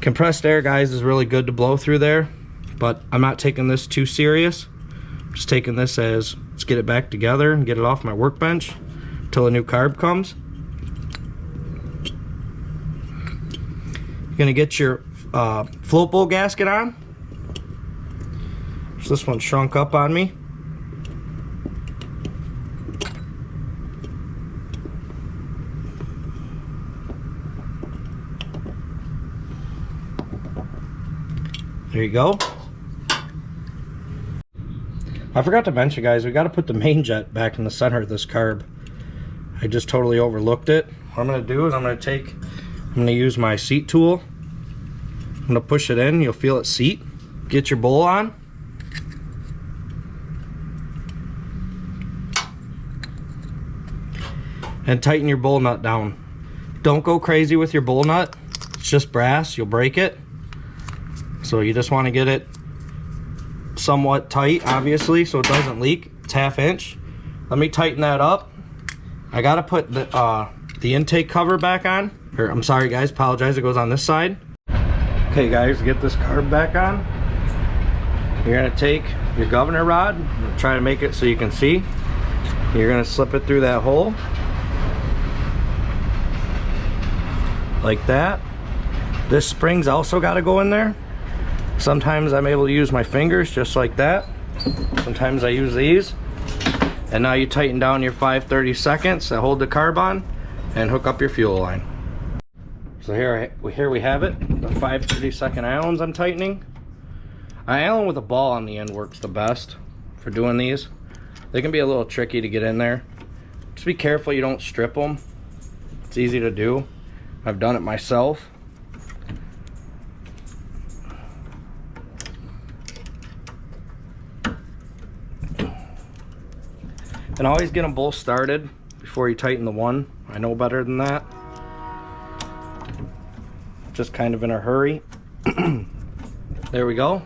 Compressed air, guys, is really good to blow through there, but I'm not taking this too serious. I'm just taking this as, let's get it back together and get it off my workbench until a new carb comes. You're gonna get your float bowl gasket on. So this one shrunk up on me. There you go. I forgot to mention, guys, we got to put the main jet back in the center of this carb. I just totally overlooked it. What I'm going to do is I'm going to use my seat tool. I'm going to push it in. You'll feel it seat. Get your bowl on. And tighten your bowl nut down. Don't go crazy with your bowl nut. It's just brass. You'll break it. So you just want to get it somewhat tight, obviously, so it doesn't leak. It's 1/2 inch. Let me tighten that up. I gotta put the intake cover back on. Or, I'm sorry, guys, apologize, it goes on this side. Okay, guys, to get this carb back on, you're gonna take your governor rod, try to make it so you can see. You're gonna slip it through that hole like that. This spring's also got to go in there. Sometimes I'm able to use my fingers just like that. Sometimes I use these. And now you tighten down your 5/32 that hold the carb on and hook up your fuel line. So here we have it, the 5/32 Allens I'm tightening. Allen with a ball on the end works the best for doing these. They can be a little tricky to get in there. Just be careful you don't strip them. It's easy to do. I've done it myself. And always get them both started before you tighten the one. I know better than that. Just kind of in a hurry. There we go.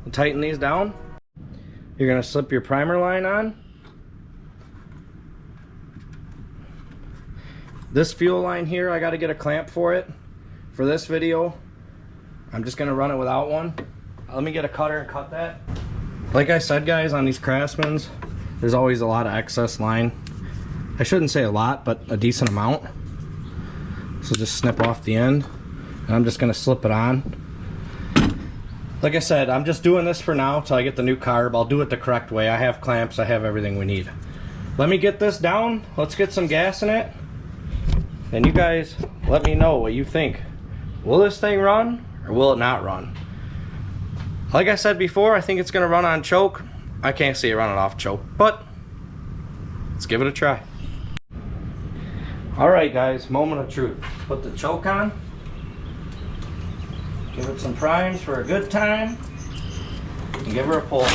We'll tighten these down. You're gonna slip your primer line on. This fuel line here, I gotta get a clamp for it. For this video, I'm just gonna run it without one. Let me get a cutter and cut that. Like I said, guys, on these Craftsmans, there's always a lot of excess line. I shouldn't say a lot, but a decent amount. So just snip off the end, and I'm just gonna slip it on. Like I said, I'm just doing this for now till I get the new carb. I'll do it the correct way. I have clamps, I have everything we need. Let me get this down, let's get some gas in it, and you guys let me know what you think. Will this thing run, or will it not run? Like I said before, I think it's gonna run on choke. I can't see it running off choke, but let's give it a try. Alright guys, moment of truth. Put the choke on. Give it some primes for a good time. And give her a pull.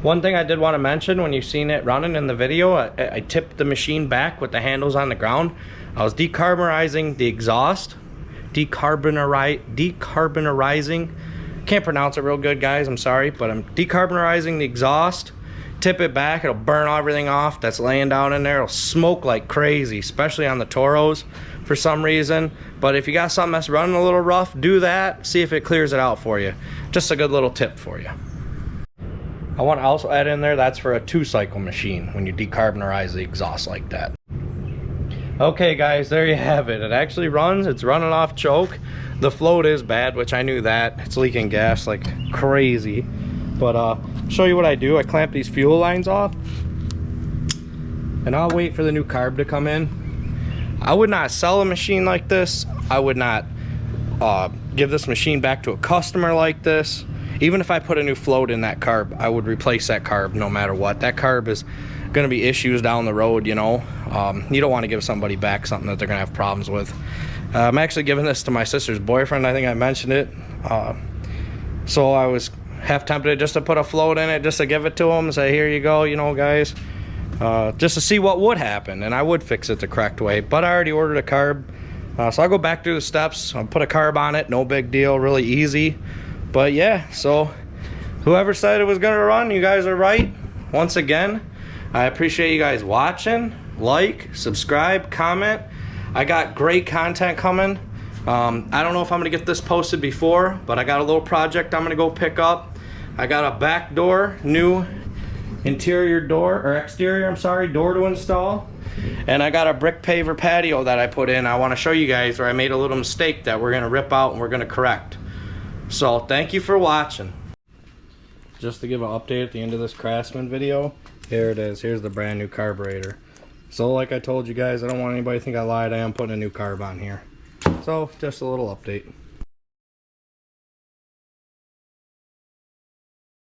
One thing I did want to mention, when you've seen it running in the video, I tipped the machine back with the handles on the ground. I was decarburizing the exhaust. Decarbonizing. Can't pronounce it real good, guys, I'm sorry, but I'm decarbonizing the exhaust. Tip it back, it'll burn everything off that's laying down in there. It'll smoke like crazy, especially on the Toros for some reason. But if you got something that's running a little rough, do that. See if it clears it out for you. Just a good little tip for you. I want to also add in there, that's for a 2-cycle machine when you decarbonize the exhaust like that. Okay guys, there you have it. It actually runs, it's running off choke. The float is bad, which I knew that. It's leaking gas like crazy. But show you what I do. I clamp these fuel lines off, and I'll wait for the new carb to come in. I would not sell a machine like this. I would not give this machine back to a customer like this. Even if I put a new float in that carb, I would replace that carb no matter what. That carb is going to be issues down the road, you know. You don't want to give somebody back something that they're going to have problems with. I'm actually giving this to my sister's boyfriend. I think I mentioned it. So I was half tempted just to put a float in it, just to give it to him and say, here you go, you know, guys. Just to see what would happen, and I would fix it the correct way. But I already ordered a carb. So I'll go back through the steps. I'll put a carb on it, no big deal, really easy. But yeah, so whoever said it was gonna run, you guys are right. Once again, I appreciate you guys watching. Like, subscribe, comment. I got great content coming. I don't know if I'm gonna get this posted before, but I got a little project I'm gonna go pick up. I got a back door, new interior door, or exterior, I'm sorry, door to install. And I got a brick paver patio that I put in. I wanna show you guys where I made a little mistake that we're gonna rip out and we're gonna correct. So thank you for watching. Just to give an update at the end of this Craftsman video, here it is. Here's the brand new carburetor. So like I told you guys, I don't want anybody to think I lied. I am putting a new carb on here. So just a little update.